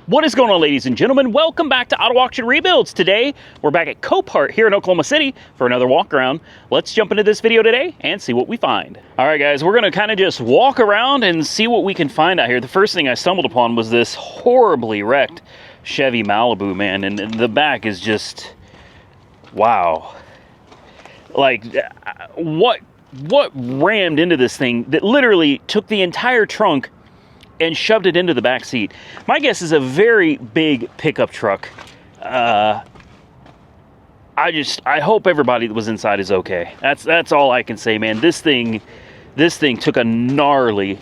What is going on, ladies and gentlemen? Welcome back to Auto Auction Rebuilds. Today, we're back at Copart here in Oklahoma City for another walk around. Let's jump into this video today and see what we find. All right, guys, we're gonna kind of just walk around and see what we can find out here. The first thing I stumbled upon was this horribly wrecked Chevy Malibu, man, and the back is just, wow. Like, what rammed into this thing that literally took the entire trunk and shoved it into the back seat? My guess is a very big pickup truck. I hope everybody that was inside is okay. That's all I can say, man. This thing took a gnarly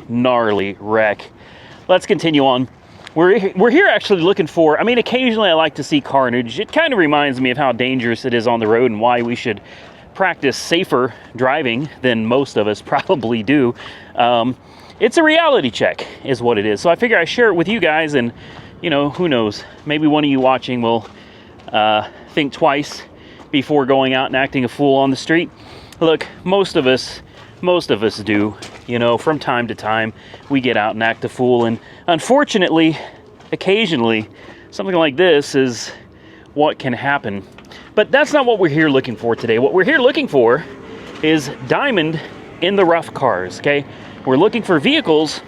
wreck. Let's continue on. We're here actually looking for, I mean, occasionally I like to see carnage. It kind of reminds me of how dangerous it is on the road and why we should practice safer driving than most of us probably do. It's a reality check is what it is. So I figure I share it with you guys, and, you know, who knows, maybe one of you watching will think twice before going out and acting a fool on the street. Look, most of us do, you know, from time to time we get out and act a fool, and unfortunately, occasionally, something like this is what can happen. But that's not what we're here looking for today. What we're here looking for is diamond in the rough cars, okay? We're looking for vehicles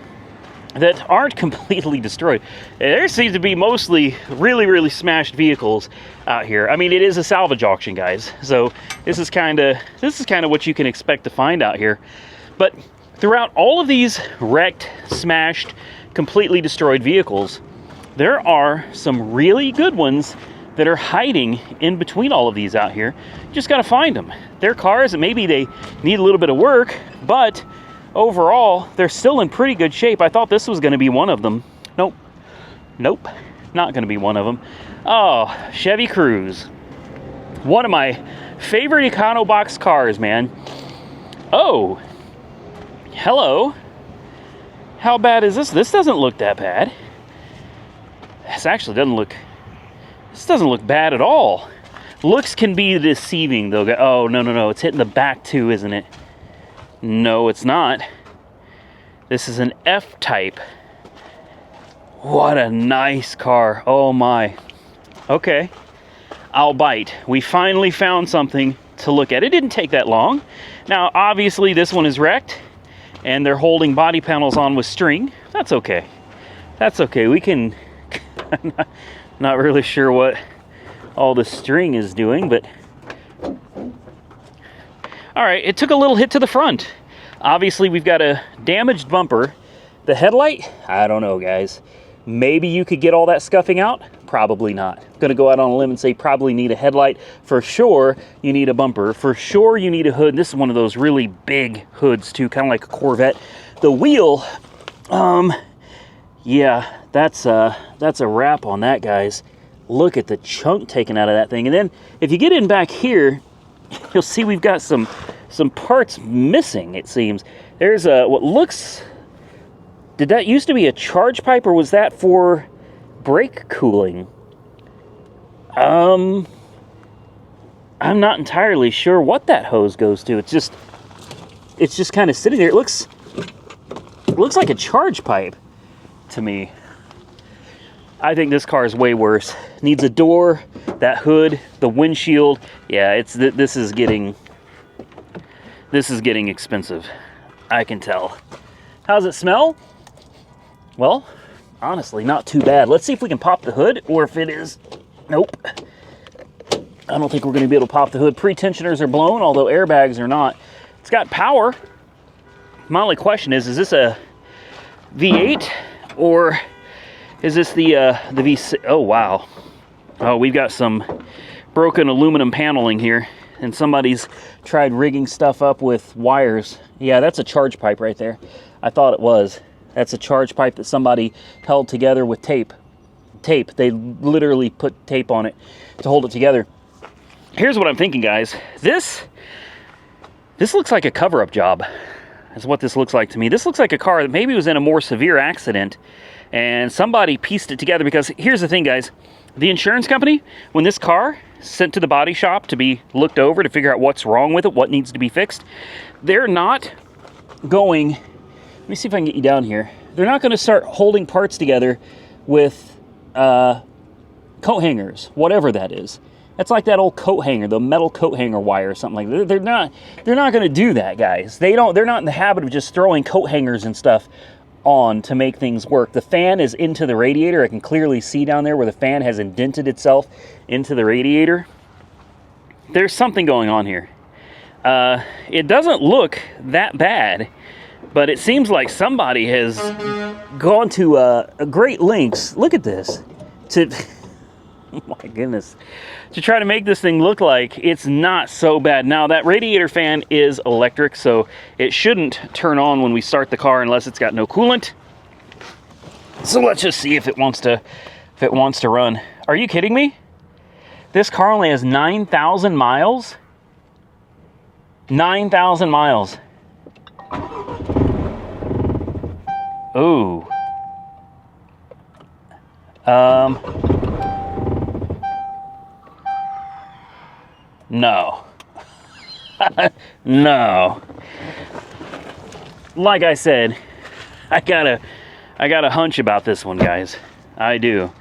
that aren't completely destroyed. There seems to be mostly really smashed vehicles out here. I mean, it is a salvage auction, guys. So this is kind of what you can expect to find out here. But throughout all of these wrecked, smashed, completely destroyed vehicles, there are some really good ones that are hiding in between all of these out here. You just got to find them. They're cars and maybe they need a little bit of work, but overall, they're still in pretty good shape. I thought this was going to be one of them. Nope, not going to be one of them. Oh, Chevy Cruze. One of my favorite Econobox cars, man. Oh, hello. How bad is this? This doesn't look that bad. This actually doesn't look bad at all. Looks can be deceiving, though. Oh, no. It's hitting the back, too, isn't it? No, it's not. This is an F-Type. What a nice car. Oh, my. Okay. I'll bite. We finally found something to look at. It didn't take that long. Now, obviously, this one is wrecked, and they're holding body panels on with string. That's okay. That's okay. We can... Not really sure what all the string is doing, but... All right, it took a little hit to the front. Obviously, we've got a damaged bumper. The headlight? I don't know, guys. Maybe you could get all that scuffing out? Probably not. I'm gonna go out on a limb and say probably need a headlight. For sure, you need a bumper. For sure, you need a hood. This is one of those really big hoods, too, kind of like a Corvette. The wheel, yeah, that's a wrap on that, guys. Look at the chunk taken out of that thing. And then, if you get in back here, you'll see we've got some parts missing, it seems. There's what looks... Did that used to be a charge pipe, or was that for brake cooling? I'm not entirely sure what that hose goes to. It's just kind of sitting there. It looks like a charge pipe to me. I think this car is way worse. Needs a door, that hood, the windshield. Yeah, this is getting expensive. I can tell. How's it smell? Well, honestly, not too bad. Let's see if we can pop the hood, or if it is... Nope. I don't think we're going to be able to pop the hood. Pre-tensioners are blown, although airbags are not. It's got power. My only question is this a V8, or is this the V6? Oh, wow. Oh, we've got some broken aluminum paneling here, and somebody's tried rigging stuff up with wires. Yeah, that's a charge pipe right there. I thought it was. That's a charge pipe that somebody held together with tape. They literally put tape on it to hold it together. Here's what I'm thinking, guys. This looks like a cover-up job. That's what this looks like to me. This looks like a car that maybe was in a more severe accident, and somebody pieced it together. Because here's the thing, guys. The insurance company, when this car is sent to the body shop to be looked over to figure out what's wrong with it, what needs to be fixed, they're not going... Let me see if I can get you down here. They're not going to start holding parts together with coat hangers, whatever that is. That's like that old coat hanger, the metal coat hanger wire or something like that. They're not going to do that, guys. They're not in the habit of just throwing coat hangers and stuff on to make things work. The fan is into the radiator. I can clearly see down there where the fan has indented itself into the radiator. There's something going on here. It doesn't look that bad, but it seems like somebody has gone to a great lengths. Look at this. Oh my goodness. To try to make this thing look like it's not so bad. Now, that radiator fan is electric, so it shouldn't turn on when we start the car unless it's got no coolant. So let's just see if it wants to run. Are you kidding me? This car only has 9,000 miles. 9,000 miles. Ooh. No. No. Like I said, I got a hunch about this one, guys. I do.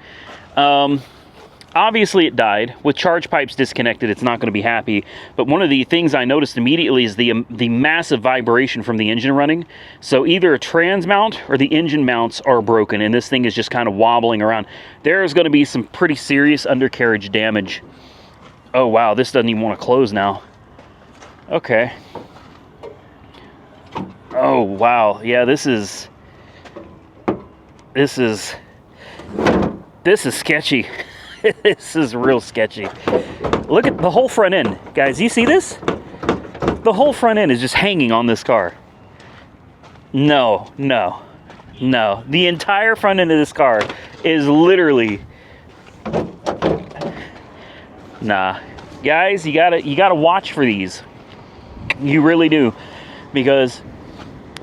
Obviously it died. With charge pipes disconnected, it's not going to be happy. But one of the things I noticed immediately is the massive vibration from the engine running. So either a trans mount or the engine mounts are broken, and this thing is just kind of wobbling around. There's going to be some pretty serious undercarriage damage. Oh wow, this doesn't even want to close now. Okay. Oh wow, yeah, this is sketchy. This is real sketchy. Look at the whole front end. Guys, you see this? The whole front end is just hanging on this car. No. The entire front end of this car is literally... Nah. Guys, you gotta watch for these. You really do. Because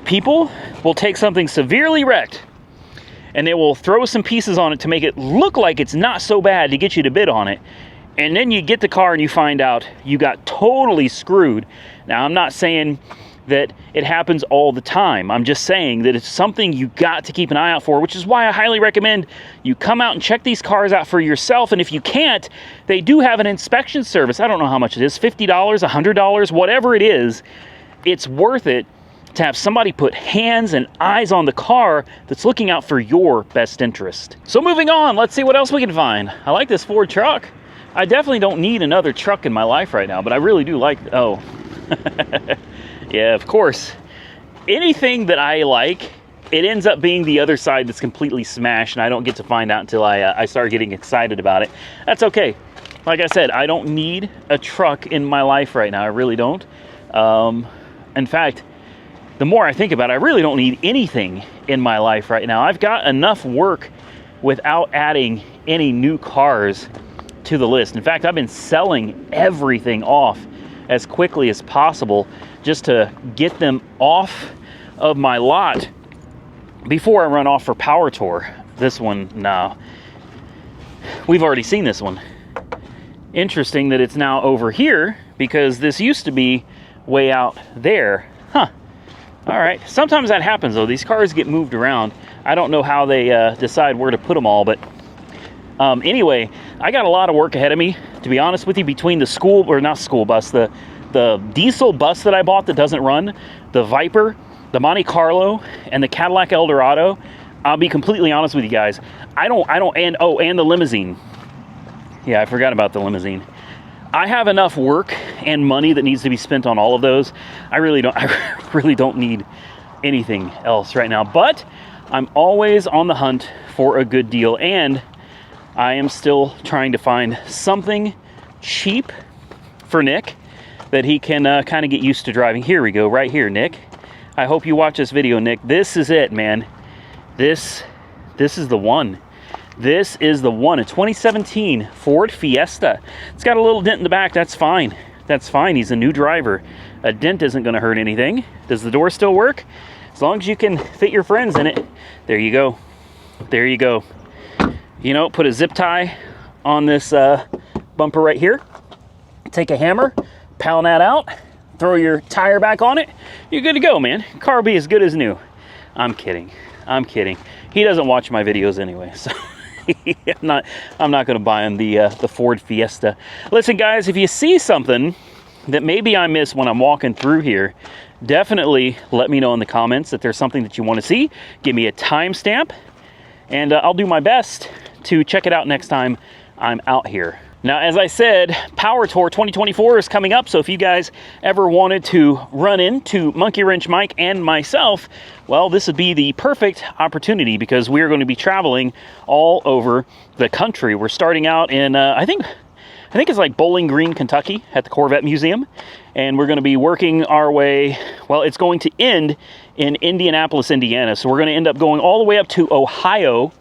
people will take something severely wrecked and they will throw some pieces on it to make it look like it's not so bad to get you to bid on it. And then you get the car and you find out you got totally screwed. Now, I'm not saying that it happens all the time. I'm just saying that it's something you got to keep an eye out for, which is why I highly recommend you come out and check these cars out for yourself. And if you can't, they do have an inspection service. I don't know how much it is, $50, $100, whatever it is. It's worth it to have somebody put hands and eyes on the car that's looking out for your best interest. So moving on, let's see what else we can find. I like this Ford truck. I definitely don't need another truck in my life right now, but I really do like, oh. Yeah, of course. Anything that I like, it ends up being the other side that's completely smashed, and I don't get to find out until I start getting excited about it. That's okay. Like I said, I don't need a truck in my life right now. I really don't. In fact, the more I think about it, I really don't need anything in my life right now. I've got enough work without adding any new cars to the list. In fact, I've been selling everything off as quickly as possible just to get them off of my lot before I run off for Power Tour. This one, no. We've already seen this one. Interesting that it's now over here because this used to be way out there. Huh. All right. Sometimes that happens, though. These cars get moved around. I don't know how they decide where to put them all, but anyway, I got a lot of work ahead of me, to be honest with you, between the the diesel bus that I bought that doesn't run, the Viper, the Monte Carlo, and the Cadillac Eldorado. I'll be completely honest with you guys. And the limousine. Yeah, I forgot about the limousine. I have enough work and money that needs to be spent on all of those. I really don't need anything else right now, but I'm always on the hunt for a good deal, and I am still trying to find something cheap for Nick that he can kind of get used to driving. Here we go, right here, Nick. I hope you watch this video, Nick. This is it, man. This is the one. This is the one, a 2017 Ford Fiesta. It's got a little dent in the back. That's fine. That's fine. He's a new driver. A dent isn't going to hurt anything. Does the door still work? As long as you can fit your friends in it. There you go. There you go. You know, put a zip tie on this bumper right here. Take a hammer, pound that out, throw your tire back on it. You're good to go, man. Car will be as good as new. I'm kidding. I'm kidding. He doesn't watch my videos anyway, so I'm not going to buy him the Ford Fiesta. Listen, guys, if you see something that maybe I miss when I'm walking through here, definitely let me know in the comments that there's something that you want to see. Give me a timestamp, and I'll do my best to check it out next time I'm out here. Now, as I said, Power Tour 2024 is coming up, so if you guys ever wanted to run into Monkey Wrench Mike and myself, well, this would be the perfect opportunity because we're going to be traveling all over the country. We're starting out in, I think it's like Bowling Green, Kentucky at the Corvette Museum, and we're going to be working our way, well, it's going to end in Indianapolis, Indiana, so we're going to end up going all the way up to Ohio,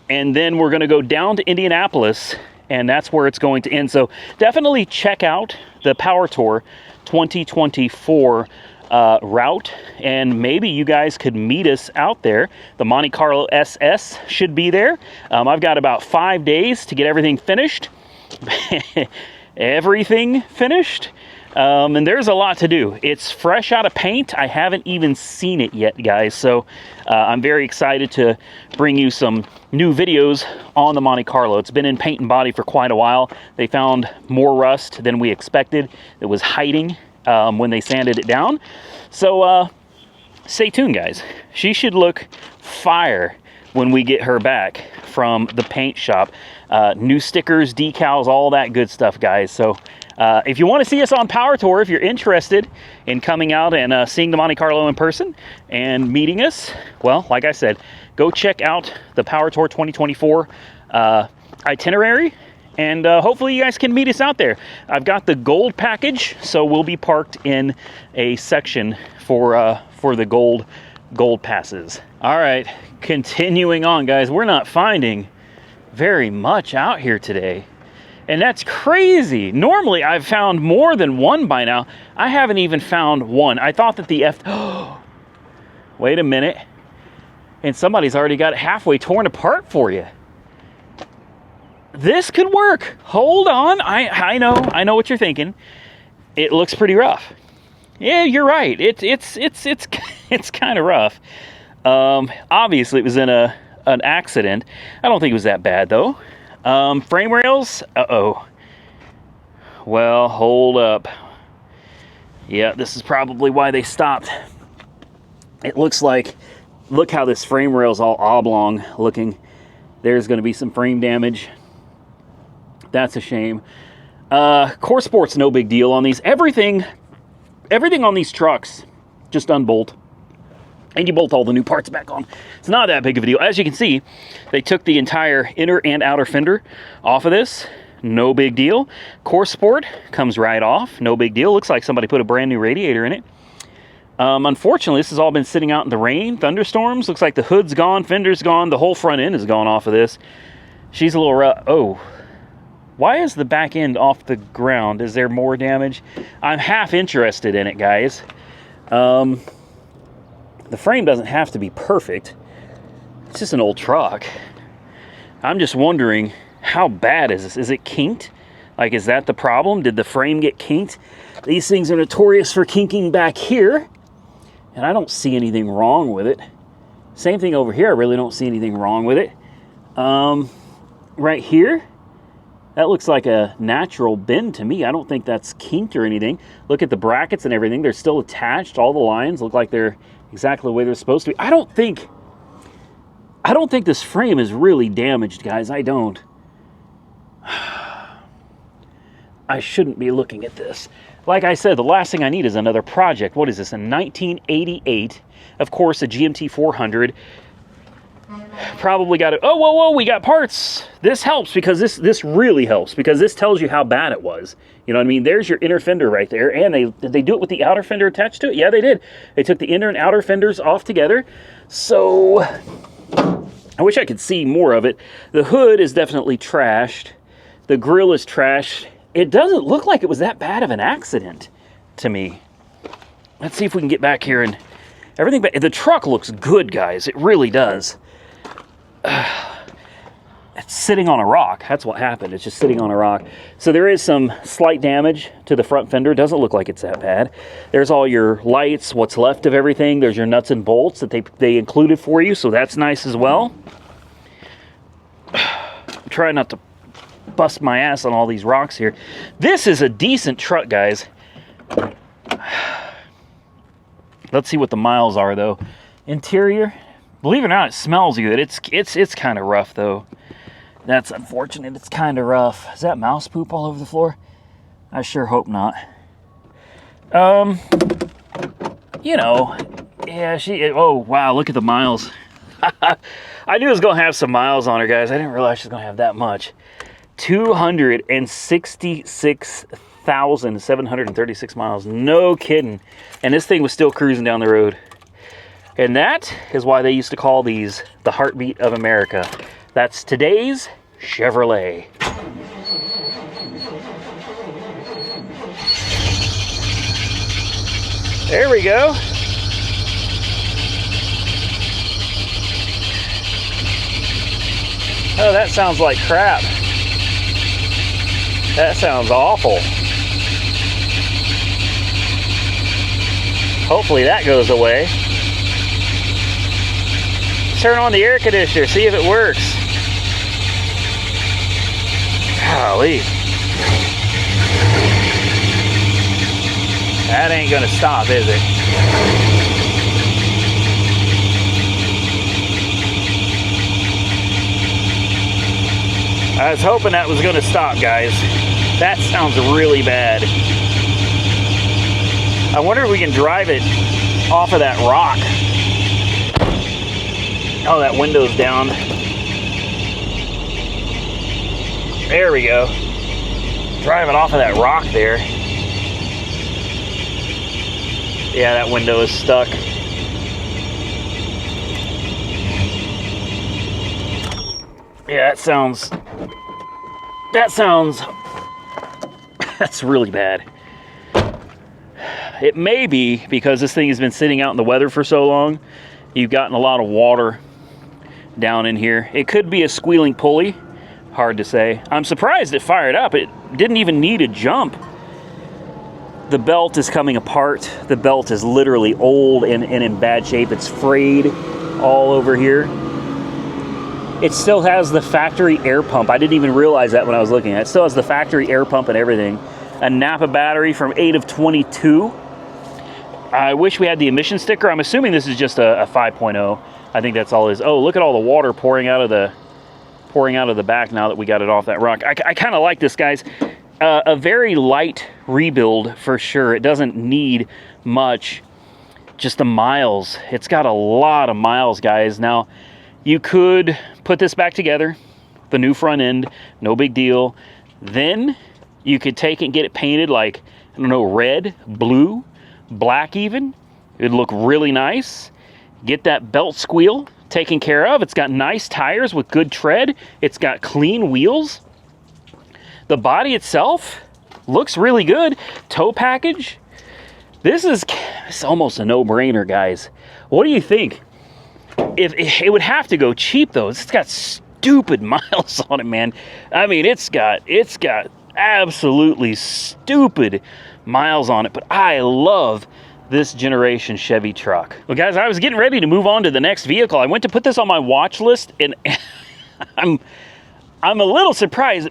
and then we're going to go down to Indianapolis, and that's where it's going to end. So definitely check out the Power Tour 2024 route, and maybe you guys could meet us out there. The Monte Carlo SS should be there. I've got about 5 days to get everything finished. Everything finished. And there's a lot to do. It's fresh out of paint. I haven't even seen it yet, guys. So I'm very excited to bring you some new videos on the Monte Carlo. It's been in paint and body for quite a while. They found more rust than we expected. It was hiding when they sanded it down. So stay tuned, guys. She should look fire when we get her back from the paint shop. New stickers, decals, all that good stuff, guys. So if you want to see us on Power Tour, if you're interested in coming out and seeing the Monte Carlo in person and meeting us, well, like I said, go check out the Power Tour 2024 itinerary, and hopefully you guys can meet us out there. I've got the gold package, so we'll be parked in a section for the gold passes. All right, continuing on, guys. We're not finding very much out here today. And that's crazy. Normally, I've found more than one by now. I haven't even found one. I thought that the wait a minute. And somebody's already got it halfway torn apart for you. This could work. Hold on. I know what you're thinking. It looks pretty rough. Yeah, you're right. It's kind of rough. Obviously, it was in an accident. I don't think it was that bad, though. Frame rails, well, hold up. Yeah, this is probably why they stopped. It looks like, look how this frame rail's all oblong looking. There's going to be some frame damage. That's a shame. Core Sport's no big deal on these. Everything on these trucks, just unbolt. And you bolt all the new parts back on. It's not that big of a deal. As you can see, they took the entire inner and outer fender off of this. No big deal. Core Sport comes right off. No big deal. Looks like somebody put a brand new radiator in it. Unfortunately, this has all been sitting out in the rain, thunderstorms. Looks like the hood's gone, fender's gone, the whole front end is gone off of this. She's a little rough. Oh, why is the back end off the ground? Is there more damage? I'm half interested in it, guys. The frame doesn't have to be perfect. It's just an old truck. I'm just wondering, how bad is this? Is it kinked? Like, is that the problem? Did the frame get kinked? These things are notorious for kinking back here, and I don't see anything wrong with it. Same thing over here. I really don't see anything wrong with it. Right here, that looks like a natural bend to me. I don't think that's kinked or anything. Look at the brackets and everything. They're still attached. All the lines look like they're exactly the way they're supposed to be. I don't think this frame is really damaged, guys. I don't. I shouldn't be looking at this. Like I said, the last thing I need is another project. What is this, a 1988? Of course, a GMT 400. Probably got it. Oh, whoa, we got parts. This helps because this really helps because this tells you how bad it was. You know what I mean? There's your inner fender right there. And did they do it with the outer fender attached to it? Yeah, they did. They took the inner and outer fenders off together. So I wish I could see more of it. The hood is definitely trashed. The grill is trashed. It doesn't look like it was that bad of an accident to me. Let's see if we can get back here and everything. The truck looks good, guys. It really does. It's sitting on a rock. That's what happened. It's just sitting on a rock. So there is some slight damage to the front fender. Doesn't look like it's that bad. There's all your lights, what's left of everything. There's your nuts and bolts that they included for you, so that's nice as well. trying not to bust my ass on all these rocks here. This is a decent truck, guys. Let's see what the miles are, though. Interior, believe it or not, it smells good. It's kind of rough, though. That's unfortunate. It's kind of rough. Is that mouse poop all over the floor? I sure hope not. You know, yeah, oh, wow, look at the miles. I knew it was going to have some miles on her, guys. I didn't realize she was going to have that much. 266,736 miles. No kidding. And this thing was still cruising down the road. And that is why they used to call these the heartbeat of America. That's today's Chevrolet. There we go. Oh, that sounds like crap. That sounds awful. Hopefully that goes away. Turn on the air conditioner, see if it works. Golly. That ain't gonna stop, is it? I was hoping that was gonna stop, guys. That sounds really bad. I wonder if we can drive it off of that rock. Oh, that window's down. There we go. Drive it off of that rock there. Yeah, that window is stuck. Yeah, that's really bad. It may be because this thing has been sitting out in the weather for so long, you've gotten a lot of water down in here. It could be a squealing pulley, hard to say. I'm surprised it fired up. It didn't even need a jump. The belt is coming apart. The belt is literally old and in bad shape. It's frayed all over here. It still has the factory air pump. I didn't even realize that when I was looking at it. It still has the factory air pump and everything. A Napa battery from 8 of 22. I wish we had the emission sticker. I'm assuming this is just a 5.0. I think that's all it is. Oh, look at all the water pouring out of the back now that we got it off that rock. I kind of like this, guys. A very light rebuild for sure. It doesn't need much. Just the miles. It's got a lot of miles, guys. Now, you could put this back together, the new front end, no big deal. Then you could take it and get it painted like, I don't know, red, blue, black even. It'd look really nice. Get that belt squeal taken care of. It's got nice tires with good tread. It's got clean wheels. The body itself looks really good. Tow package. It's almost a no-brainer, guys. What do you think? If it would have to go cheap, though. It's got stupid miles on it, man. I mean, it's got absolutely stupid miles on it, but I love this generation Chevy truck. Well, guys, I was getting ready to move on to the next vehicle. I went to put this on my watch list, and I'm a little surprised.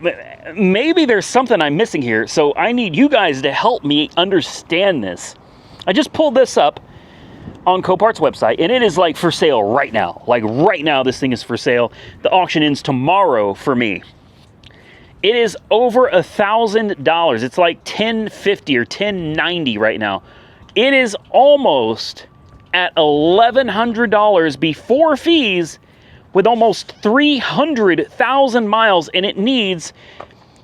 Maybe there's something I'm missing here, so I need you guys to help me understand this. I just pulled this up on Copart's website, and it is like for sale right now. Like right now, this thing is for sale. The auction ends tomorrow for me. It is over $1,000. It's like $1,050 or $1,090 right now. It is almost at $1,100 before fees, with almost 300,000 miles, and it needs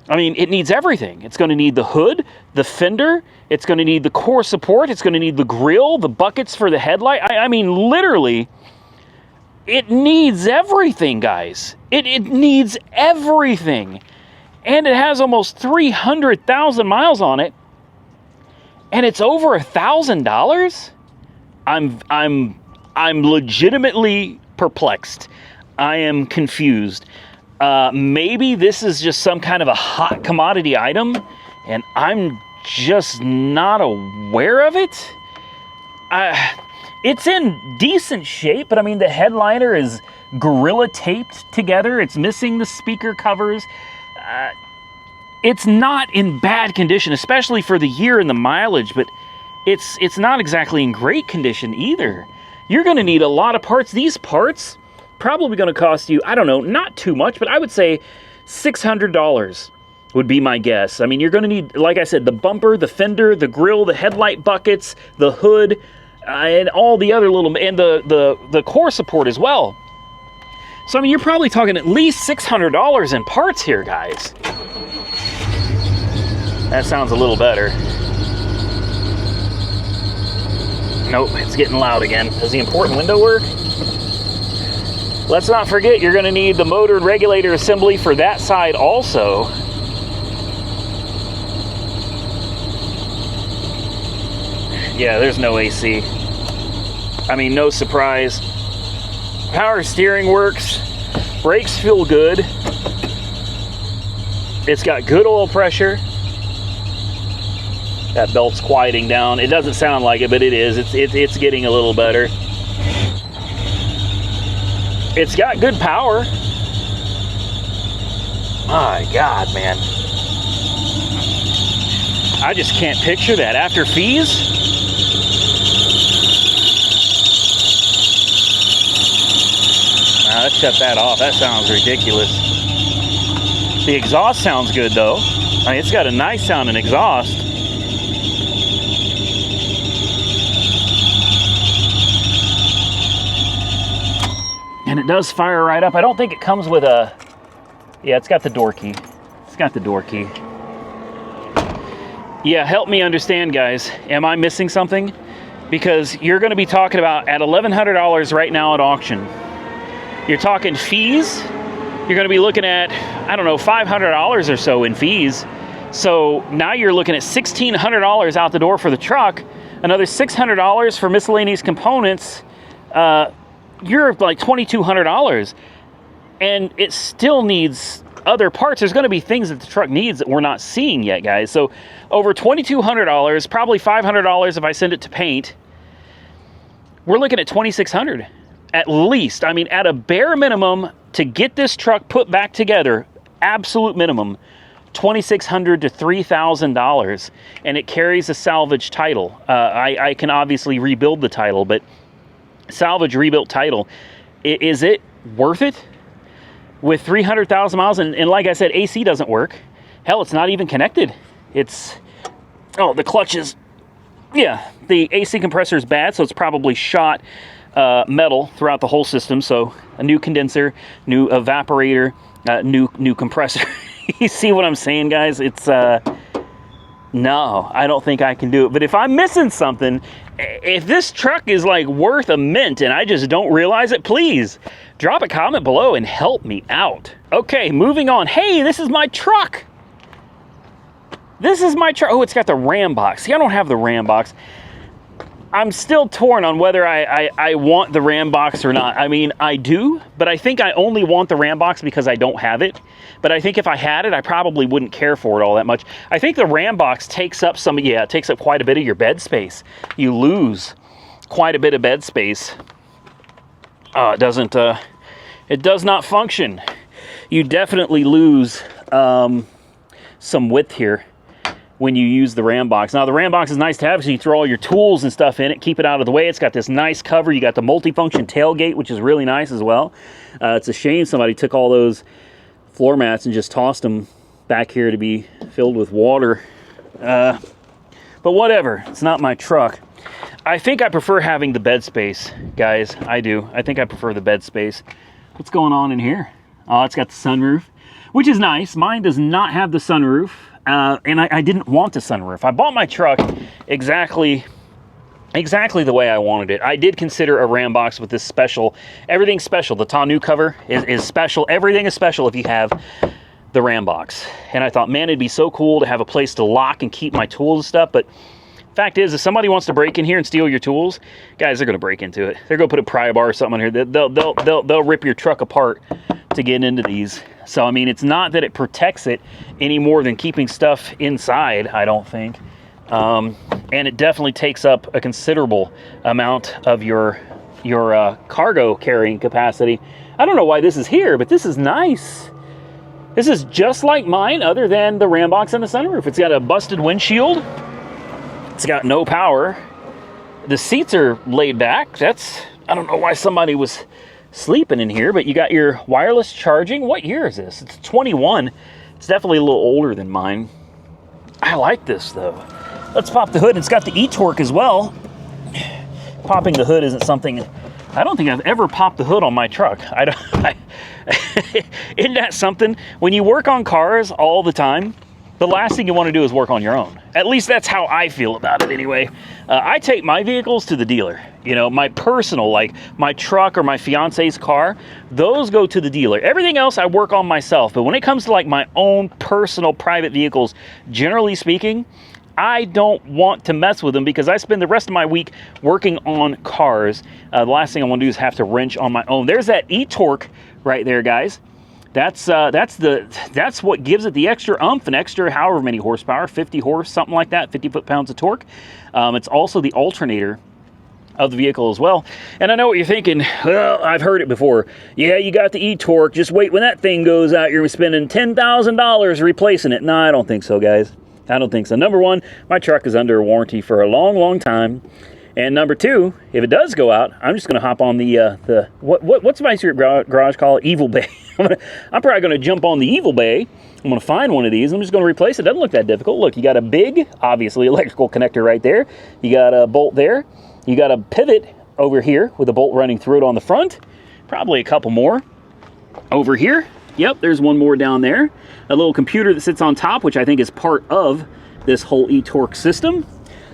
everything. It's going to need the hood, the fender, it's going to need the core support, it's going to need the grill, the buckets for the headlight. I mean, literally, it needs everything, guys. It needs everything. And it has almost 300,000 miles on it, and it's over $1,000? I'm legitimately perplexed. I am confused. Maybe this is just some kind of a hot commodity item, and I'm just not aware of it. It's in decent shape, but I mean, the headliner is Gorilla taped together. It's missing the speaker covers. It's not in bad condition, especially for the year and the mileage, but it's not exactly in great condition either. You're going to need a lot of parts. These parts probably going to cost you, I don't know, not too much, but I would say $600 would be my guess. I mean, you're going to need, like I said, the bumper, the fender, the grill, the headlight buckets, the hood, and all the other little, and the core support as well. So, I mean, you're probably talking at least $600 in parts here, guys. That sounds a little better. Nope, it's getting loud again. Does the import window work? Let's not forget, you're going to need the motor and regulator assembly for that side also. Yeah, there's no AC. I mean, no surprise. Power steering works. Brakes feel good. It's got good oil pressure. That belt's quieting down. It doesn't sound like it, but it is. It's getting a little better. It's got good power. My God, man. I just can't picture that. After fees? Let's shut that off. That sounds ridiculous. The exhaust sounds good, though. I mean, it's got a nice sounding exhaust. And it does fire right up. I don't think it comes with a... Yeah, it's got the door key. It's got the door key. Yeah, help me understand, guys. Am I missing something? Because you're going to be talking about at $1,100 right now at auction. You're talking fees. You're going to be looking at, I don't know, $500 or so in fees. So now you're looking at $1,600 out the door for the truck. Another $600 for miscellaneous components. You're like $2,200, and it still needs other parts. There's going to be things that the truck needs that we're not seeing yet, guys. So over $2,200, probably $500 if I send it to paint. We're looking at $2,600 at least. I mean, at a bare minimum to get this truck put back together, absolute minimum, $2,600 to $3,000, and it carries a salvage title. I can obviously rebuild the title, but salvage rebuilt title. Is it worth it with 300,000 miles? And like I said, AC doesn't work. Hell, it's not even connected. It's, oh, the clutch is, yeah, the AC compressor is bad, so it's probably shot metal throughout the whole system. So a new condenser, new evaporator, new compressor. You see what I'm saying, guys? It's, no, I don't think I can do it. But if I'm missing something, if this truck is like worth a mint and I just don't realize it, please drop a comment below and help me out. Okay, moving on. Hey, this is my truck. This is my truck. Oh, it's got the Ram box. See, I don't have the Ram box. I'm still torn on whether I want the Ram box or not. I mean, I do, but I think I only want the Ram box because I don't have it. But I think if I had it, I probably wouldn't care for it all that much. I think the Ram box takes up it takes up quite a bit of your bed space. You lose quite a bit of bed space. It does not function. You definitely lose some width here when you use the Ram box. Now, the Ram box is nice to have because you throw all your tools and stuff in it, keep it out of the way. It's got this nice cover. You got the multifunction tailgate, which is really nice as well. It's a shame somebody took all those floor mats and just tossed them back here to be filled with water. But whatever, it's not my truck. I think I prefer having the bed space, guys. I do. I think I prefer the bed space. What's going on in here? Oh, it's got the sunroof, which is nice. Mine does not have the sunroof. And I didn't want the sunroof. I bought my truck exactly the way I wanted it. I did consider a Ram box with this special, everything's special. The tonneau cover is special. Everything is special if you have the Ram box. And I thought, man, it'd be so cool to have a place to lock and keep my tools and stuff. But fact is, if somebody wants to break in here and steal your tools, guys, they're going to break into it. They're going to put a pry bar or something in here. They'll rip your truck apart to get into these. So, I mean, it's not that it protects it any more than keeping stuff inside, I don't think. and it definitely takes up a considerable amount of your cargo carrying capacity. I don't know why this is here, but this is nice. This is just like mine, other than the ram box and the sunroof. It's got a busted windshield. It's got no power. The seats are laid back. I don't know why somebody was sleeping in here, but you got your wireless charging. What year is this? It's 21. It's definitely a little older than mine. I like this though. Let's pop the hood. It's got the e-torque as well. Popping the hood isn't something, I don't think I've ever popped the hood on my truck. Isn't that something? When you work on cars all the time, the last thing you want to do is work on your own. At least that's how I feel about it anyway. I take my vehicles to the dealer. You know, my personal, like my truck or my fiance's car, those go to the dealer. Everything else I work on myself. But when it comes to like my own personal private vehicles, generally speaking, I don't want to mess with them because I spend the rest of my week working on cars. The last thing I want to do is have to wrench on my own. There's that e-torque right there, guys. That's what gives it the extra oomph and extra however many horsepower, 50 horse, something like that, 50 foot-pounds of torque. It's also the alternator of the vehicle as well. And I know what you're thinking. Well, I've heard it before. Yeah, you got the e-torque. Just wait, when that thing goes out, you're spending $10,000 replacing it. No, I don't think so, guys. I don't think so. Number one, my truck is under warranty for a long, long time. And number two, if it does go out, I'm just going to hop on what's my secret garage called? Evil Bay. I'm probably going to jump on the Evil Bay. I'm going to find one of these. I'm just going to replace it. It doesn't look that difficult. Look, you got a big, obviously, electrical connector right there. You got a bolt there. You got a pivot over here with a bolt running through it on the front. Probably a couple more over here. Yep, there's one more down there. A little computer that sits on top, which I think is part of this whole e-torque system.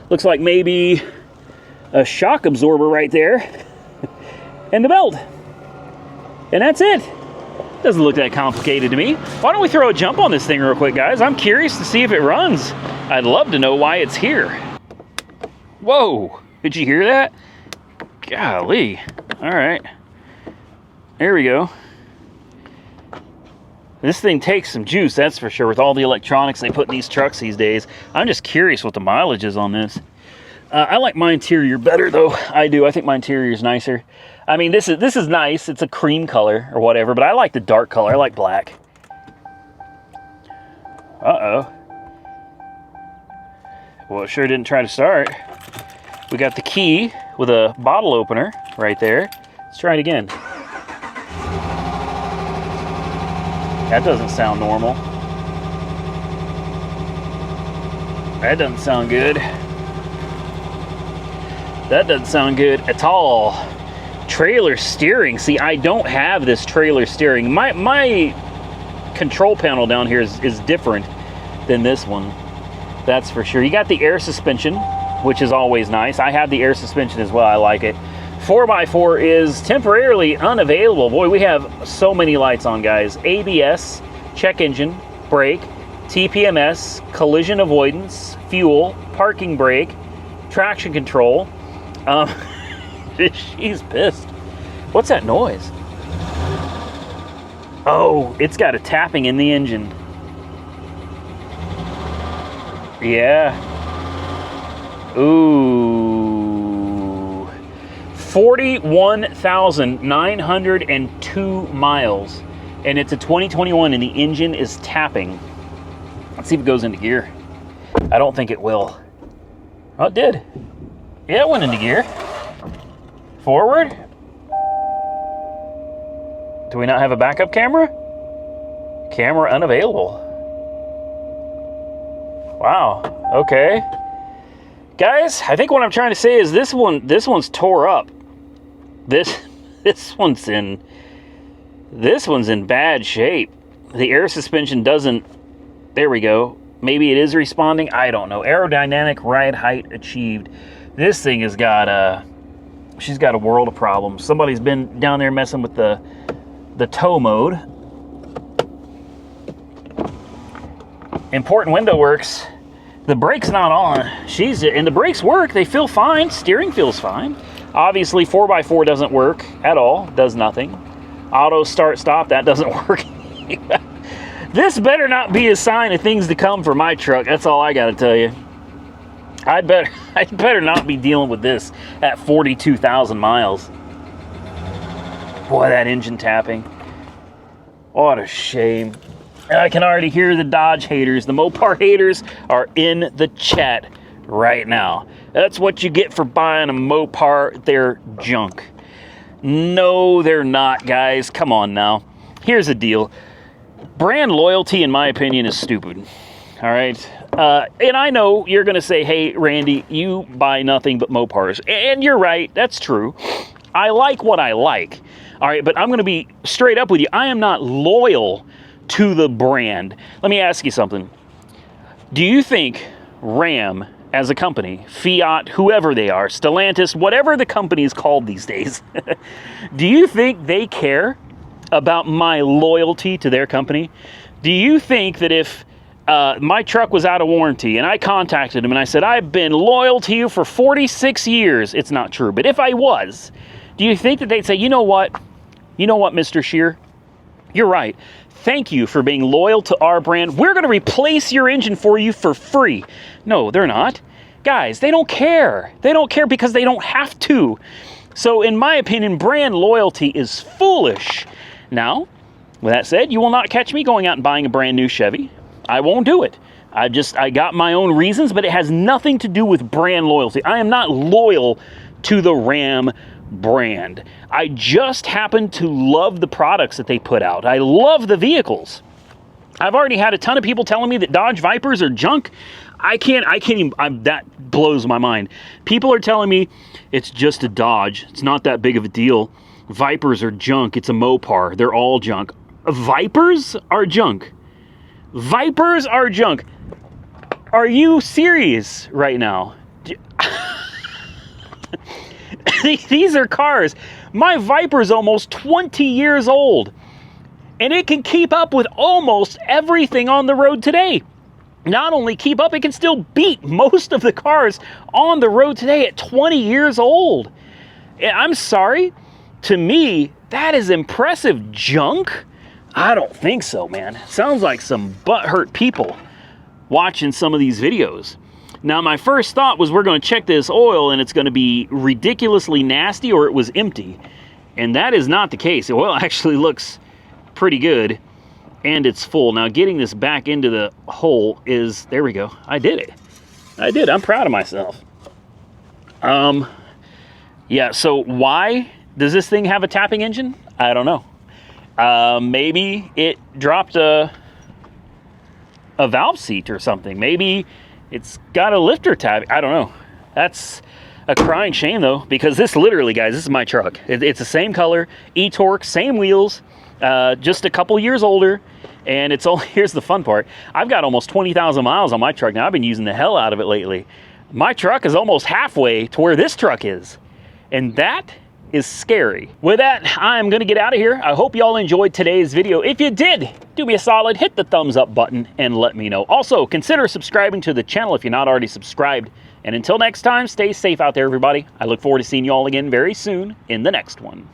Looks like maybe a shock absorber right there. And the belt. And that's it. Doesn't look that complicated to me. Why don't we throw a jump on this thing real quick, guys? I'm curious to see if it runs. I'd love to know why it's here. Whoa, did you hear that? Golly. All right. There we go. This thing takes some juice, that's for sure, with all the electronics they put in these trucks these days. I'm just curious what the mileage is on this. I like my interior better, though. I do. I think my interior is nicer. I mean, this is nice. It's a cream color or whatever, but I like the dark color. I like black. Uh-oh. Well, it sure didn't try to start. We got the key with a bottle opener right there. Let's try it again. That doesn't sound normal. That doesn't sound good. That doesn't sound good at all. Trailer steering. See, I don't have this trailer steering. My control panel down here is different than this one. That's for sure. You got the air suspension, which is always nice. I have the air suspension as well. I like it. 4x4 is temporarily unavailable. Boy, we have so many lights on, guys. ABS, check engine, brake, TPMS, collision avoidance, fuel, parking brake, traction control. She's pissed. What's that noise? Oh, it's got a tapping in the engine. Yeah. Ooh. 41,902 miles. And it's a 2021 and the engine is tapping. Let's see if it goes into gear. I don't think it will. Oh, it did. Yeah, it went into gear. Forward. Do we not have a backup camera? Camera unavailable. Wow. Okay. Guys, I think what I'm trying to say is this one's tore up. This one's in bad shape. The air suspension doesn't. There we go. Maybe it is responding. I don't know. Aerodynamic ride height achieved. This thing has got she's got a world of problems. Somebody's been down there messing with the tow mode. Important window works. The brake's not on. And the brakes work. They feel fine. Steering feels fine. Obviously, 4x4 doesn't work at all. Does nothing. Auto start stop, that doesn't work. This better not be a sign of things to come for my truck. That's all I got to tell you. I better not be dealing with this at 42,000 miles. Boy, that engine tapping. What a shame. I can already hear the Dodge haters, the Mopar haters are in the chat right now. That's what you get for buying a Mopar. They're junk. No, they're not, guys. Come on now. Here's the deal. Brand loyalty, in my opinion, is stupid. All right? And I know you're going to say, hey, Randy, you buy nothing but Mopars. And you're right. That's true. I like what I like. All right, but I'm going to be straight up with you. I am not loyal to the brand. Let me ask you something. Do you think Ram as a company, Fiat, whoever they are, Stellantis, whatever the company is called these days, do you think they care about my loyalty to their company? Do you think that if my truck was out of warranty and I contacted them and I said, I've been loyal to you for 46 years, it's not true, but if I was, do you think that they'd say, you know what, Mr. Scheer, you're right. Thank you for being loyal to our brand. We're going to replace your engine for you for free. No, they're not. Guys, they don't care. They don't care because they don't have to. So in my opinion, brand loyalty is foolish. Now, with that said, you will not catch me going out and buying a brand new Chevy. I won't do it. I got my own reasons, but it has nothing to do with brand loyalty. I am not loyal to the Ram brand. I just happen to love the products that they put out. I love the vehicles. I've already had a ton of people telling me that Dodge Vipers are junk. I can't even, that blows my mind. People are telling me it's just a Dodge. It's not that big of a deal. Vipers are junk. It's a Mopar. They're all junk. Vipers are junk. Vipers are junk. Are you serious right now? These are cars. My Viper's almost 20 years old, and it can keep up with almost everything on the road today. Not only keep up, it can still beat most of the cars on the road today at 20 years old. I'm sorry. To me, that is impressive junk. I don't think so, man. Sounds like some butthurt people watching some of these videos. Now, my first thought was we're going to check this oil and it's going to be ridiculously nasty or it was empty. And that is not the case. The oil actually looks pretty good and it's full. Now, getting this back into the hole is, there we go. I did it. I did. I'm proud of myself. Yeah, so why does this thing have a tapping engine? I don't know. Maybe it dropped a valve seat or something. Maybe it's got a lifter tab. I don't know. That's a crying shame, though, because this literally, guys, this is my truck. It's the same color, e-torque, same wheels, just a couple years older, and it's only, here's the fun part. I've got almost 20,000 miles on my truck now. I've been using the hell out of it lately. My truck is almost halfway to where this truck is, and that is scary. With that, I'm going to get out of here. I hope y'all enjoyed today's video. If you did, do me a solid, hit the thumbs up button and let me know. Also, consider subscribing to the channel if you're not already subscribed. And until next time, stay safe out there, everybody. I look forward to seeing you all again very soon in the next one.